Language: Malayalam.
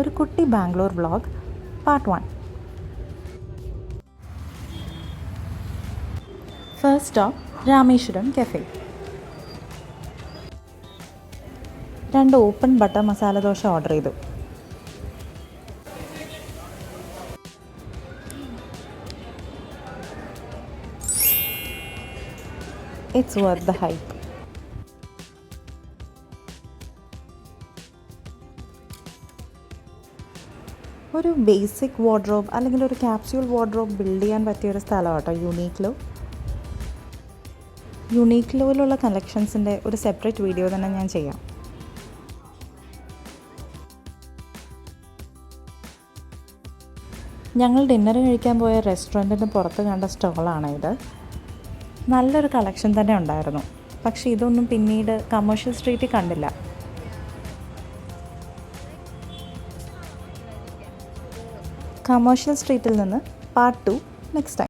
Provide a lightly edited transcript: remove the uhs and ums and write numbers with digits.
ഒരു കുട്ടി Bangalore vlog part 1. First stop Rameshwaram cafe. 2 open butter masala dosa order ചെയ്തു. It's worth the hype. ഒരു ബേസിക് വാർഡ്രോബ് അല്ലെങ്കിൽ ഒരു ക്യാപ്സ്യൂൾ വാർഡ്രോബ് ബിൽഡ് ചെയ്യാൻ പറ്റിയൊരു സ്ഥലമാണ് കേട്ടോ യുണീക്ലോ. യുണീക്ലോയിലുള്ള കളക്ഷൻസിൻ്റെ ഒരു സെപ്പറേറ്റ് വീഡിയോ തന്നെ ഞാൻ ചെയ്യാം. ഞങ്ങൾ ഡിന്നർ കഴിക്കാൻ പോയ റെസ്റ്റോറൻറ്റിന് പുറത്ത് കണ്ട സ്റ്റോളാണ് ഇത്. നല്ലൊരു കളക്ഷൻ തന്നെ ഉണ്ടായിരുന്നു. പക്ഷേ ഇതൊന്നും പിന്നീട് കമേഴ്ഷ്യൽ സ്ട്രീറ്റിൽ കണ്ടില്ല. കമേഴ്ഷ്യൽ സ്ട്രീറ്റിൽ നിന്ന് പാർട്ട് 2 നെക്സ്റ്റ് ടൈം.